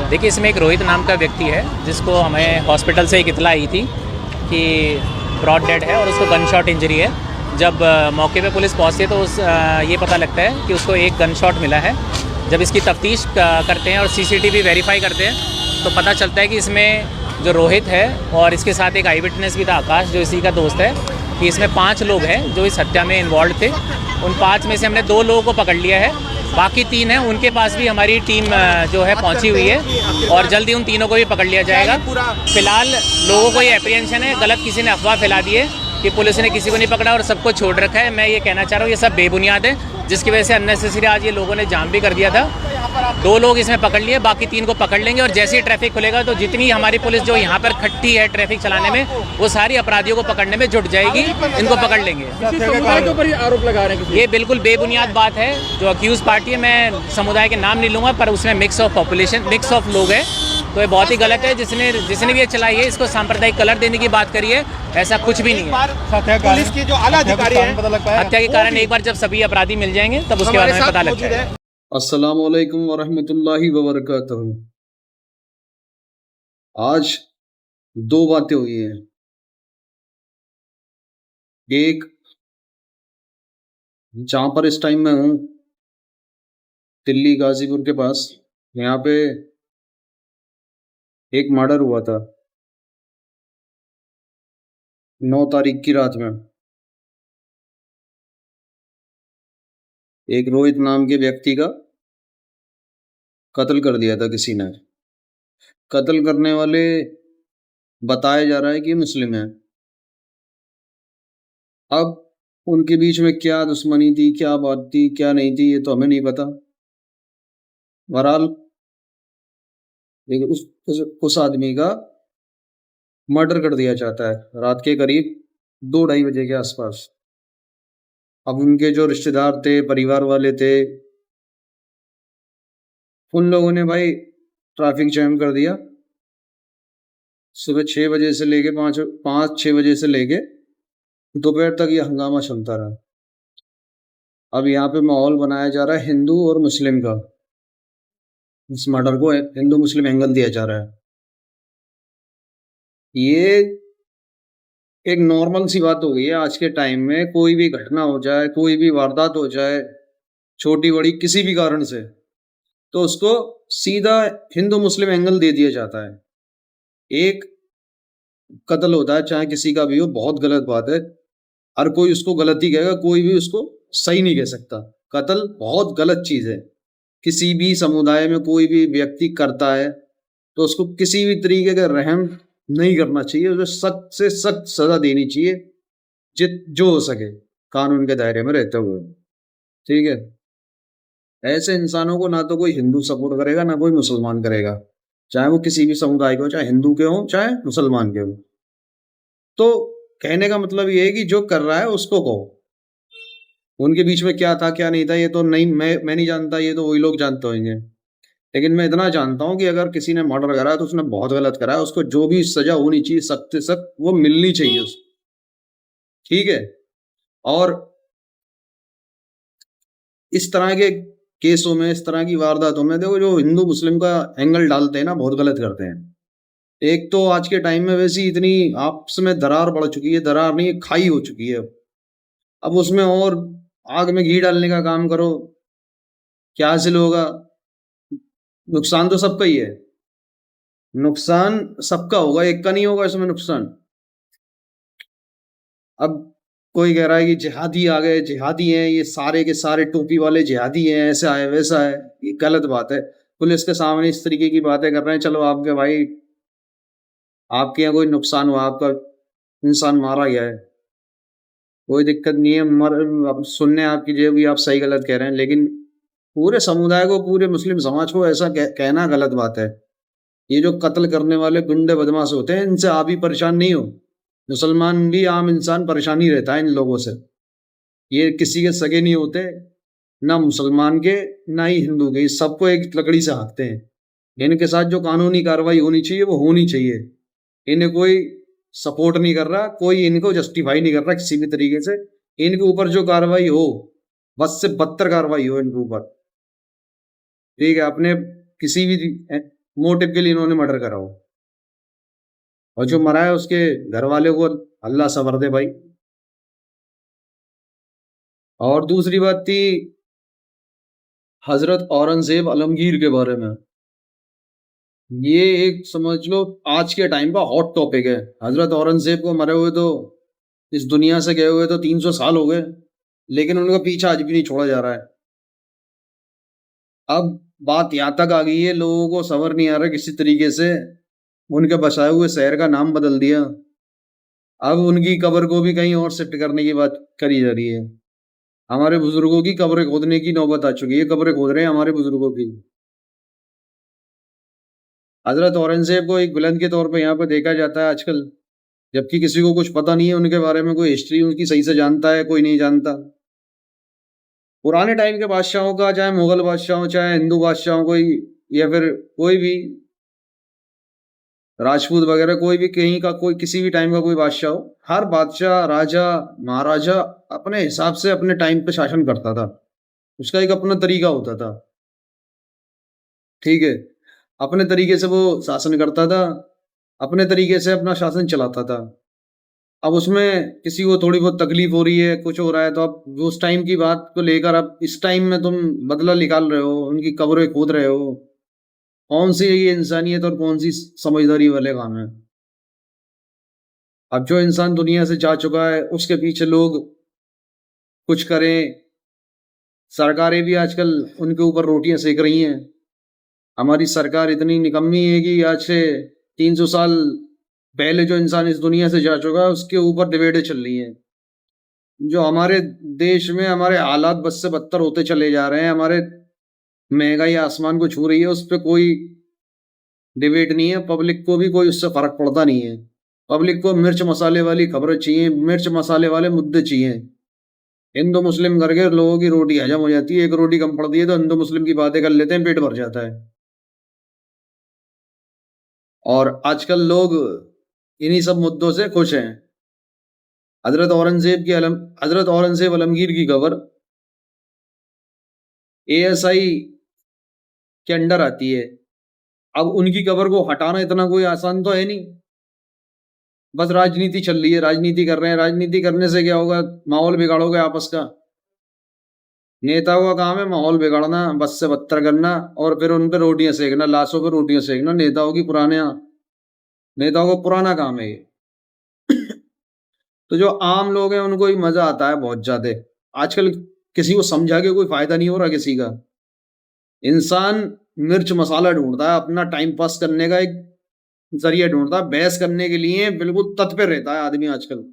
देखिए, इसमें एक रोहित नाम का व्यक्ति है जिसको हमें हॉस्पिटल से एक इतला आई थी कि ब्रॉड डेड है और उसको गन शॉट इंजरी है। जब मौके पे पुलिस पहुंचती है तो ये पता लगता है कि उसको एक गन शॉट मिला है। जब इसकी तफ्तीश करते हैं और सीसीटीवी वेरीफाई करते हैं तो पता चलता है कि इसमें जो रोहित है और इसके साथ एक आई विटनेस भी था, आकाश, जो इसी का दोस्त है, कि इसमें 5 लोग हैं जो इस हत्या में इन्वॉल्व थे। उन 5 में से हमने 2 लोगों को पकड़ लिया है, बाकी 3 हैं, उनके पास भी हमारी टीम जो है पहुंची हुई है और जल्दी उन तीनों को भी पकड़ लिया जाएगा। फिलहाल लोगों को ये एप्रीहेंशन है, गलत किसी ने अफवाह फैला दी है कि पुलिस ने किसी को नहीं पकड़ा और सबको छोड़ रखा है। मैं ये कहना चाह रहा हूँ ये सब बेबुनियाद है, जिसकी वजह से अननेसेसरी आज ये लोगों ने जाम भी कर दिया था। 2 लोग इसमें पकड़ लिए, बाकी 3 को पकड़ लेंगे और जैसे ही ट्रैफिक खुलेगा तो जितनी हमारी पुलिस जो यहाँ पर खट्टी है ट्रैफिक चलाने में, वो सारी अपराधियों को पकड़ने में जुट जाएगी, इनको पकड़ लेंगे। के ऊपर आरोप लगा रहे हैं, ये बिल्कुल बेबुनियाद बात है। जो अक्यूज पार्टी है, मैं समुदाय के नाम नहीं लूँगा, पर उसमें mix of population, mix of लोग हैं, तो ये बहुत ही गलत है। जिसने भी ये चलाई है, इसको सांप्रदायिक कलर देने की बात करी है, ऐसा कुछ भी नहीं है। पुलिस के जो आला अधिकारी हैं, हत्या के कारण एक बार जब सभी अपराधी मिल जाएंगे तब उसके बारे में पता लग जाएगा। अस्सलाम वालेकुम वरहमतुल्लाहि वबरकातुहू। आज 2 बातें हुई हैं। एक, जहां पर इस टाइम में हूँ, दिल्ली गाजीपुर के पास, यहाँ पे एक मर्डर हुआ था 9 तारीख की रात में। एक रोहित नाम के व्यक्ति का कत्ल कर दिया था किसी ने। कत्ल करने वाले बताया जा रहा है कि मुस्लिम है। अब उनके बीच में क्या दुश्मनी थी, क्या बात थी, क्या नहीं थी, ये तो हमें नहीं पता। बहरहाल उस आदमी का मर्डर कर दिया जाता है रात के करीब 2-2:30 बजे के आसपास। अब उनके जो रिश्तेदार थे, परिवार वाले थे, उन लोगों ने भाई ट्रैफिक जैम कर दिया। सुबह 6 बजे से लेके 5-6 बजे से लेके दोपहर तक ये हंगामा चलता रहा। अब यहाँ पे माहौल बनाया जा रहा है हिंदू और मुस्लिम का। इस मर्डर को हिंदू मुस्लिम एंगल दिया जा रहा है। ये एक नॉर्मल सी बात हो गई है आज के टाइम में। कोई भी घटना हो जाए, कोई भी वारदात हो जाए, छोटी बड़ी किसी भी कारण से, तो उसको सीधा हिंदू मुस्लिम एंगल दे दिया जाता है। एक कत्ल होता है, चाहे किसी का भी हो, बहुत गलत बात है। हर कोई उसको गलत ही कहेगा, कोई भी उसको सही नहीं कह सकता। कत्ल बहुत गलत चीज है। किसी भी समुदाय में कोई भी व्यक्ति करता है तो उसको किसी भी तरीके का रहम नहीं करना चाहिए। उसे सख्त से सख्त सजा देनी चाहिए, जो हो सके कानून के दायरे में रहते हुए। ठीक है, ऐसे इंसानों को ना तो कोई हिंदू सपोर्ट करेगा, ना कोई मुसलमान करेगा, चाहे वो किसी भी समुदाय के हो, चाहे हिंदू के हो, चाहे मुसलमान के हो। तो कहने का मतलब ये है कि जो कर रहा है उसको कहो। उनके बीच में क्या था क्या नहीं था ये तो नहीं, मैं नहीं जानता, ये तो वही लोग जानते होंगे। लेकिन मैं इतना जानता हूं कि अगर किसी ने मर्डर करा है तो उसने बहुत गलत करा है। उसको जो भी सजा होनी चाहिए, सख्त से सख्त, वो मिलनी चाहिए उसको। ठीक है, और इस तरह के केसों में, इस तरह की वारदातों में, देखो, जो हिंदू मुस्लिम का एंगल डालते हैं ना, बहुत गलत करते हैं। एक तो आज के टाइम में वैसी इतनी आपस में दरार बढ़ चुकी है, दरार नहीं, खाई हो चुकी है। अब उसमें और आग में घी डालने का काम करो, क्या हासिल होगा? नुकसान तो सबका ही है। नुकसान सबका होगा, एक का नहीं होगा इसमें नुकसान। अब कोई कह रहा है कि जिहादी आ गए, जिहादी हैं ये सारे के सारे, टोपी वाले जिहादी हैं, ऐसा है वैसा है। ये गलत बात है। पुलिस के सामने इस तरीके की बातें कर रहे हैं। चलो आपके भाई, आपके यहाँ कोई नुकसान हुआ, आपका इंसान मारा गया है, कोई दिक्कत नहीं है, अब सुनने आपकी जो भी आप सही गलत कह रहे हैं, लेकिन पूरे समुदाय को, पूरे मुस्लिम समाज को ऐसा कहना गलत बात है। ये जो कत्ल करने वाले गुंडे बदमाश होते हैं, इनसे आप ही परेशान नहीं हो। मुसलमान भी, आम इंसान परेशान ही रहता है इन लोगों से। ये किसी के सगे नहीं होते, ना मुसलमान के ना ही हिंदू के, सबको एक लकड़ी से हाँकते हैं। इनके साथ जो कानूनी कार्रवाई होनी चाहिए वो होनी चाहिए। इन्हें कोई सपोर्ट नहीं कर रहा, कोई इनको जस्टिफाई नहीं कर रहा किसी भी तरीके से। इनके ऊपर जो कार्रवाई हो, बस से बदतर कार्रवाई हो इनके ऊपर। ठीक है, अपने किसी भी मोटिव के लिए इन्होंने मर्डर करा हो, और जो मरा है उसके घर वाले को अल्लाह सबर दे भाई। और दूसरी बात थी हजरत औरंगजेब आलमगीर के बारे में। ये एक समझ लो आज के टाइम का हॉट टॉपिक है। हजरत औरंगजेब को मरे हुए तो इस दुनिया से गए हुए तो 300 साल हो गए, लेकिन उनका पीछा आज भी नहीं छोड़ा जा रहा है। अब बात यहाँ तक आ गई है, लोगों को सबर नहीं आ रहा किसी तरीके से उनके बसाए हुए शहर का नाम बदल दिया। अब उनकी कब्र को भी कहीं और शिफ्ट करने की बात करी जा रही है। हमारे बुजुर्गों की कब्रें खोदने की नौबत आ चुकी है, कब्रें खोद रहे हैं हमारे बुजुर्गों की। हजरत औरंगजेब को एक विलन के तौर पे यहाँ पे देखा जाता है आजकल, जबकि किसी को कुछ पता नहीं है उनके बारे में, कोई हिस्ट्री उनकी सही से जानता है कोई नहीं जानता। पुराने टाइम के बादशाहों का, चाहे मुगल बादशाह हो, चाहे हिंदू बादशाह हो कोई, या फिर कोई भी राजपूत वगैरह, कोई भी कहीं का कोई किसी भी टाइम का कोई बादशाह हो, हर बादशाह राजा महाराजा अपने हिसाब से अपने टाइम पे शासन करता था। उसका एक अपना तरीका होता था, ठीक है, अपने तरीके से वो शासन करता था, अपने तरीके से अपना शासन चलाता था। अब उसमें किसी को थोड़ी बहुत तकलीफ हो रही है, कुछ हो रहा है, तो अब उस टाइम की बात को लेकर अब इस टाइम में तुम बदला निकाल रहे हो, उनकी कब्रें खोद रहे हो। कौन सी ये इंसानियत और कौन सी समझदारी वाले काम है? अब जो इंसान दुनिया से जा चुका है उसके पीछे लोग कुछ करें। सरकारें भी आजकल उनके ऊपर रोटियां सेक रही हैं। हमारी सरकार इतनी निकम्मी है कि आज से 300 साल पहले जो इंसान इस दुनिया से जा चुका है उसके ऊपर डिबेटें चल रही हैं। जो हमारे देश में हमारे हालात बद से बदतर होते चले जा रहे हैं, हमारे महंगाई आसमान को छू रही है, उस पर कोई डिबेट नहीं है। पब्लिक को भी कोई उससे फर्क पड़ता नहीं है। पब्लिक को मिर्च मसाले वाली खबरें चाहिए, मिर्च मसाले वाले मुद्दे चाहिए। हिंदू मुस्लिम करके लोगों की रोटी हजम हो जाती है, एक रोटी कम पड़ती है तो हिंदू मुस्लिम की बातें कर लेते हैं, पेट भर जाता है। और आजकल लोग इन्हीं सब मुद्दों से खुश हैं। हजरत औरंगजेब आलमगीर की खबर एएसआई के अंडर आती है। अब उनकी कब्र को हटाना इतना कोई आसान तो है नहीं। बस राजनीति चल रही है, राजनीति कर रहे हैं। राजनीति करने से क्या होगा? माहौल बिगाड़ोगे आपस का। नेताओं का काम है माहौल बिगाड़ना, बस से बदतर करना, और फिर उन पर रोटियां सेकना, लाशों पर रोटियां सेकना। नेताओं का पुराना काम है ये। तो जो आम लोग हैं उनको ही मजा आता है बहुत ज्यादा। आजकल किसी को समझा के कोई फायदा नहीं हो रहा किसी का। इंसान मिर्च मसाला ढूंढता है, अपना टाइम पास करने का एक जरिया ढूंढता है। बहस करने के लिए बिल्कुल तत्पर रहता है आदमी आजकल।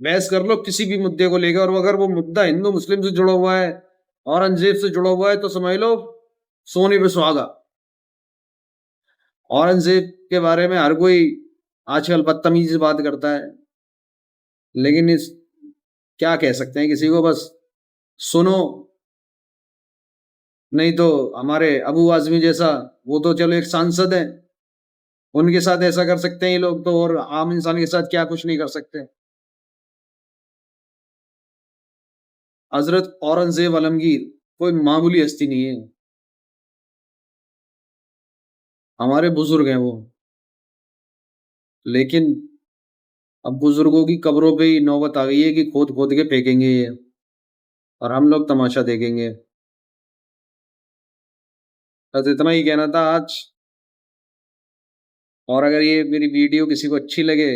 बहस कर लो किसी भी मुद्दे को लेकर, और अगर वो मुद्दा हिंदू मुस्लिम से जुड़ा हुआ है, औरंगजेब से जुड़ा हुआ है, तो समझ लो सोने पे सुहागा। औरंगजेब के बारे में हर कोई आजकल बदतमीजी से बात करता है, लेकिन इस क्या कह सकते हैं किसी को, बस सुनो। नहीं तो हमारे अबू आजमी जैसा, वो तो चलो एक सांसद है, उनके साथ ऐसा कर सकते हैं ये लोग, तो और आम इंसान के साथ क्या कुछ नहीं कर सकते। हजरत औरंगजेब आलमगीर कोई मामूली हस्ती नहीं है, हमारे बुजुर्ग हैं वो। लेकिन अब बुजुर्गों की कब्रों पे ही नौबत आ गई है कि खोद खोद के फेंकेंगे ये, और हम लोग तमाशा देखेंगे। बस इतना ही कहना था आज। और अगर ये मेरी वीडियो किसी को अच्छी लगे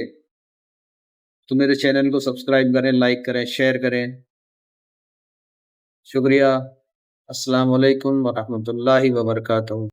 तो मेरे चैनल को सब्सक्राइब करें, लाइक करें, शेयर करें। शुक्रिया। अस्सलाम वालेकुम व रहमतुल्लाहि व बरकातहू।